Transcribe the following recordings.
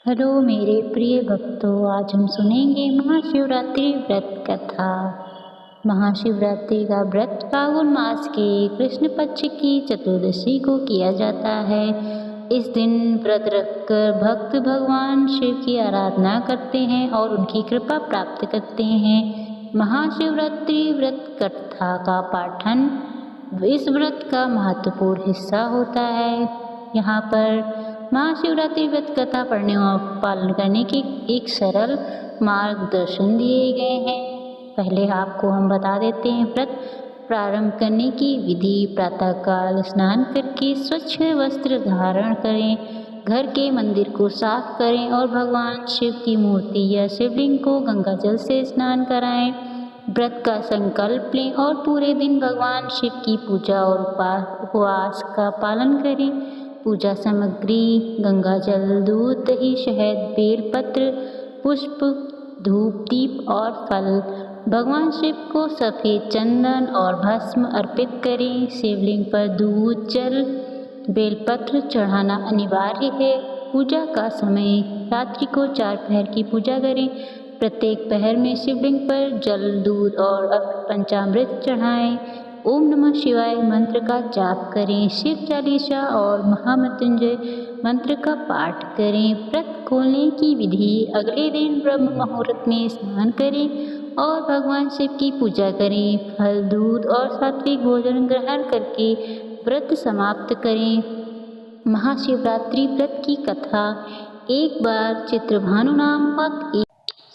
Hello मेरे प्रिय भक्तों, आज हम सुनेंगे महाशिवरात्रि व्रत कथा। महाशिवरात्रि का व्रत फागुन मास के कृष्ण पक्ष की चतुर्दशी को किया जाता है। इस दिन व्रत रखकर भक्त भगवान शिव की आराधना करते हैं और उनकी कृपा प्राप्त करते हैं। महाशिवरात्रि व्रत कथा का पाठन इस व्रत का महत्वपूर्ण हिस्सा होता है। यहाँ पर महाशिवरात्रि व्रत कथा पढ़ने और पालन करने के एक सरल मार्गदर्शन दिए गए हैं। पहले आपको हम बता देते हैं व्रत प्रारंभ करने की विधि। प्रातःकाल स्नान करके स्वच्छ वस्त्र धारण करें, घर के मंदिर को साफ करें और भगवान शिव की मूर्ति या शिवलिंग को गंगा जल से स्नान कराएं। व्रत का संकल्प लें और पूरे दिन भगवान शिव की पूजा और उपवास का पालन करें। पूजा सामग्री: गंगा जल, दूध, दही, शहद, बेलपत्र, पुष्प, धूप, दीप और फल। भगवान शिव को सफ़ेद चंदन और भस्म अर्पित करें। शिवलिंग पर दूध, जल, बेलपत्र चढ़ाना अनिवार्य है। पूजा का समय: रात्रि को 4 पहर की पूजा करें। प्रत्येक पहर में शिवलिंग पर जल, दूध और पंचामृत चढ़ाएं। ओम नमः शिवाय मंत्र का जाप करें। शिव चालीसा और महामृत्युंजय मंत्र का पाठ करें। व्रत खोलने की विधि: अगले दिन ब्रह्म मुहूर्त में स्नान करें और भगवान शिव की पूजा करें। फल, दूध और सात्विक भोजन ग्रहण करके व्रत समाप्त करें। महाशिवरात्रि व्रत की कथा: एक बार चित्रभानु नामक एक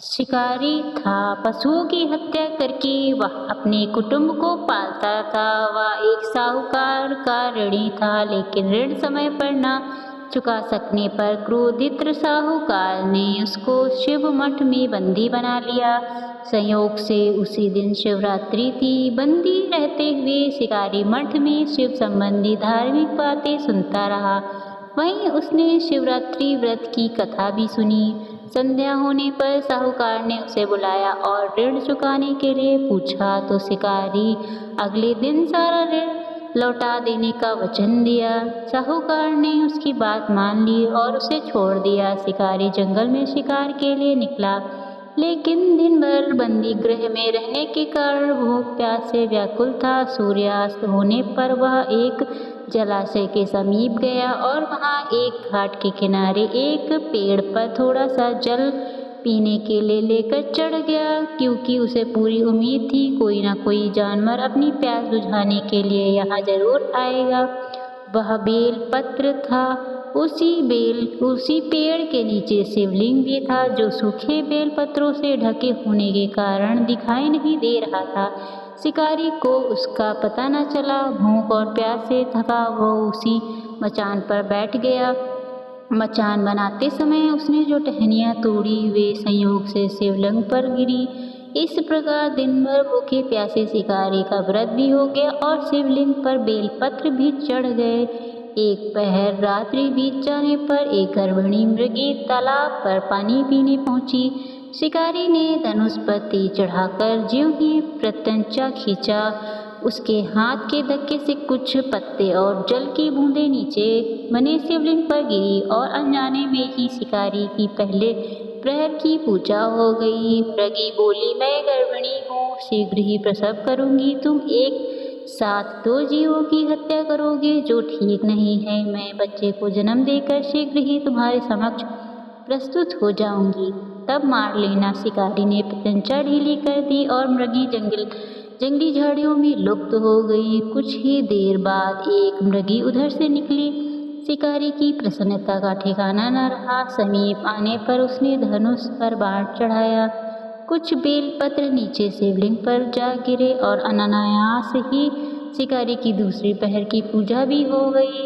शिकारी था। पशुओं की हत्या करके वह अपने कुटुंब को पालता था। वह एक साहूकार का ऋणी था, लेकिन ऋण समय पर न चुका सकने पर क्रोधित साहूकार ने उसको शिव मठ में बंदी बना लिया। संयोग से उसी दिन शिवरात्रि थी। बंदी रहते हुए शिकारी मठ में शिव संबंधी धार्मिक बातें सुनता रहा। वहीं उसने शिवरात्रि व्रत की कथा भी सुनी। संध्या होने पर साहूकार ने उसे बुलाया और ऋण चुकाने के लिए पूछा तो शिकारी अगले दिन सारा ऋण लौटा देने का वचन दिया। साहूकार ने उसकी बात मान ली और उसे छोड़ दिया। शिकारी जंगल में शिकार के लिए निकला, लेकिन दिन भर बंदी गृह में रहने के कारण भूख प्यास से व्याकुल था। सूर्यास्त होने पर वह एक जलाशय के समीप गया और वहां एक घाट के किनारे एक पेड़ पर थोड़ा सा जल पीने के लिए लेकर चढ़ गया, क्योंकि उसे पूरी उम्मीद थी कोई ना कोई जानवर अपनी प्यास बुझाने के लिए यहाँ जरूर आएगा। वह बेल पत्र था। उसी पेड़ के नीचे शिवलिंग भी था, जो सूखे बेल पत्रों से ढके होने के कारण दिखाई नहीं दे रहा था। शिकारी को उसका पता न चला। भूख और प्यास से थका वो उसी मचान पर बैठ गया। मचान बनाते समय उसने जो टहनियाँ तोड़ी वे संयोग से शिवलिंग पर गिरी। इस प्रकार दिन भर भूखे प्यासे शिकारी का व्रत भी हो गया और शिवलिंग पर बेलपत्र भी चढ़ गए। एक पहर रात्रि बीत जाने पर एक गर्भिणी मृगी तालाब पर पानी पीने पहुंची। शिकारी ने धनुष पर तीर चढ़ाकर ज्यों ही प्रत्यंचा खींचा, उसके हाथ के धक्के से कुछ पत्ते और जल की बूंदें नीचे बने शिवलिंग पर गिरी और अनजाने में ही शिकारी की पहले प्रहर की पूजा हो गई। मृगी बोली, मैं गर्भिणी हूँ, शीघ्र ही प्रसव करूंगी। तुम एक साथ 2 जीवों की हत्या करोगे, जो ठीक नहीं है। मैं बच्चे को जन्म देकर शीघ्र ही तुम्हारे समक्ष प्रस्तुत हो जाऊंगी, तब मार लेना। शिकारी ने प्रत्यंचा ढीली कर दी और मृगी जंगली झाड़ियों में लुप्त हो गई। कुछ ही देर बाद एक मृगी उधर से निकली। शिकारी की प्रसन्नता का ठिकाना न रहा। समीप आने पर उसने धनुष पर बाण चढ़ाया। कुछ बेलपत्र नीचे शिवलिंग पर जा गिरे और अनायास ही शिकारी की दूसरी पहर की पूजा भी हो गई।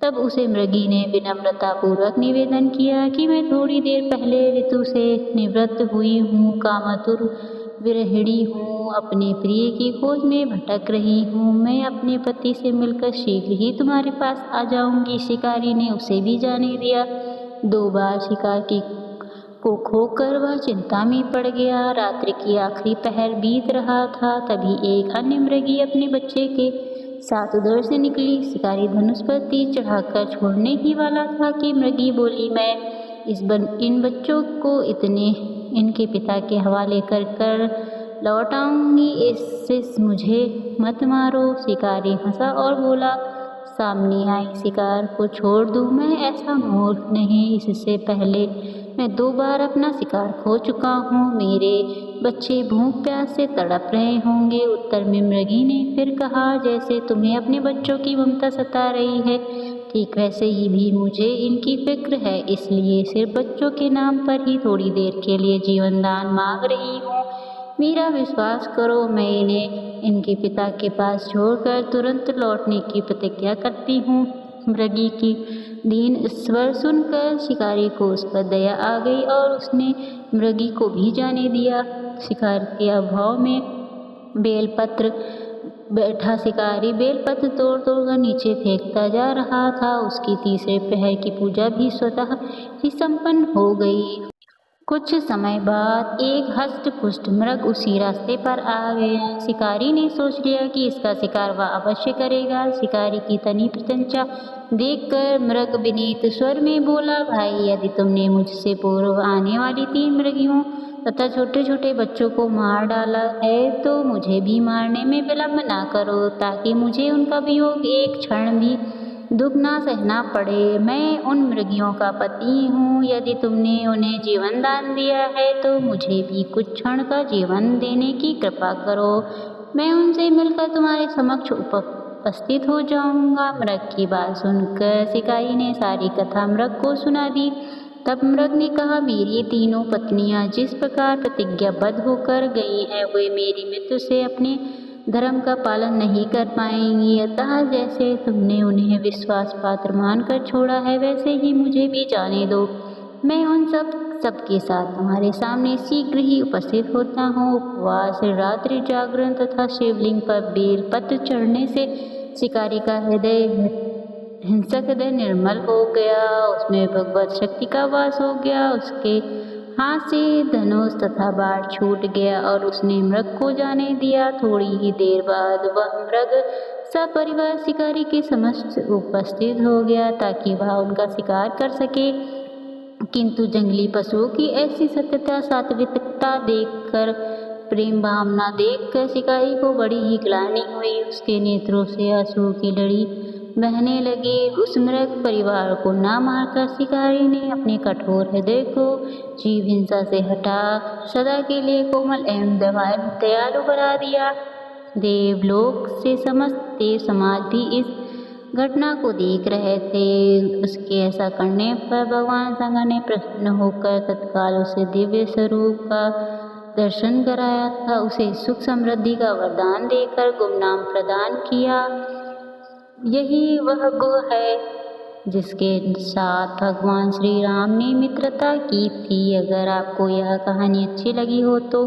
तब उसे मृगी ने विनम्रता पूर्वक निवेदन किया कि मैं थोड़ी देर पहले ऋतु से निवृत्त हुई हूँ, कामातुर विरहिणी हूँ, अपने प्रिय की खोज में भटक रही हूँ। मैं अपने पति से मिलकर शीघ्र ही तुम्हारे पास आ जाऊंगी। शिकारी ने उसे भी जाने दिया। 2 बार शिकार को खोकर वह चिंता में पड़ गया। रात्रि की आखिरी पहर बीत रहा था, तभी एक अन्य मृगी अपने बच्चे के साथ उधर से निकली। शिकारी धनुष पर तीर चढ़ाकर छोड़ने ही वाला था कि मृगी बोली, मैं इन बच्चों को इनके पिता के हवाले कर लौट आऊंगी, इससे मुझे मत मारो। शिकारी हंसा और बोला, सामने आई शिकार को छोड़ दूं मैं? ऐसा मूर्ख नहीं, इससे पहले मैं 2 बार अपना शिकार खो चुका हूँ। मेरे बच्चे भूख प्यास से तड़प रहे होंगे। उत्तर में मृगी ने फिर कहा, जैसे तुम्हें अपने बच्चों की ममता सता रही है, ठीक वैसे ही भी मुझे इनकी फिक्र है, इसलिए सिर्फ बच्चों के नाम पर ही थोड़ी देर के लिए जीवन दान मांग रही हूँ। मेरा विश्वास करो, मैं इन्हें इनके पिता के पास छोड़कर तुरंत लौटने की प्रतिज्ञा करती हूँ। मृगी की दीन स्वर सुनकर शिकारी को उस पर दया आ गई और उसने मृगी को भी जाने दिया। शिकार के अभाव में बेलपत्र बैठा शिकारी बेलपत्र तोड़ कर नीचे फेंकता जा रहा था। उसकी तीसरे पहर की पूजा भी स्वतः ही संपन्न हो गई। कुछ समय बाद एक हष्ट-पुष्ट मृग उसी रास्ते पर आ गया। शिकारी ने सोच लिया कि इसका शिकार वह अवश्य करेगा। शिकारी की तनी प्रशंसा देखकर मृग विनीत स्वर में बोला, भाई, यदि तुमने मुझसे पूर्व आने वाली 3 मृगियों तथा छोटे छोटे बच्चों को मार डाला है तो मुझे भी मारने में विलम्ब ना करो, ताकि मुझे उनका वियोग एक क्षण भी दुख ना सहना पड़े। मैं उन मृगियों का पति हूँ। यदि तुमने उन्हें जीवन दान दिया है तो मुझे भी कुछ क्षण का जीवन देने की कृपा करो। मैं उनसे मिलकर तुम्हारे समक्ष उपस्थित हो जाऊंगा। मृग की बात सुनकर शिकारी ने सारी कथा मृग को सुना दी। तब मृग ने कहा, मेरी तीनों पत्नियां जिस प्रकार प्रतिज्ञाबद्ध होकर गई हैं, वे मेरी मृत्यु से अपने धर्म का पालन नहीं कर पाएंगी। अतः जैसे तुमने उन्हें विश्वास पात्र मानकर छोड़ा है, वैसे ही मुझे भी जाने दो। मैं उन सबके साथ तुम्हारे सामने शीघ्र ही उपस्थित होता हूँ। उपवास, रात्रि जागरण तथा शिवलिंग पर बेलपत्र चढ़ने से शिकारी का हिंसक हृदय निर्मल हो गया। उसमें भगवत शक्ति का वास हो गया। उसके हाथ से धनुष तथा बाण छूट गया और उसने मृग को जाने दिया। थोड़ी ही देर बाद वह मृग सपरिवार शिकारी के समक्ष उपस्थित हो गया ताकि वह उनका शिकार कर सके। किंतु जंगली पशुओं की ऐसी सत्यता, सात्विकता देखकर, प्रेम भावना देखकर शिकारी को बड़ी ही ग्लानि हुई। उसके नेत्रों से आंसू की लड़ी बहने लगी। उस मृग परिवार को न मारकर शिकारी ने अपने कठोर हृदय को जीव हिंसा से हटा सदा के लिए कोमल एवं दयालु बना दिया। देवलोक से समस्त देव समाज भी इस घटना को देख रहे थे। उसके ऐसा करने पर भगवान शंकर ने प्रसन्न होकर तत्काल उसे दिव्य स्वरूप का दर्शन कराया था। उसे सुख समृद्धि का वरदान देकर गुमनाम प्रदान किया। यही वह गुह है जिसके साथ भगवान श्री राम ने मित्रता की थी। अगर आपको यह कहानी अच्छी लगी हो तो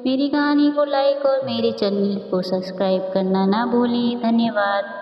मेरी कहानी को लाइक और मेरे चैनल को सब्सक्राइब करना ना भूलें। धन्यवाद।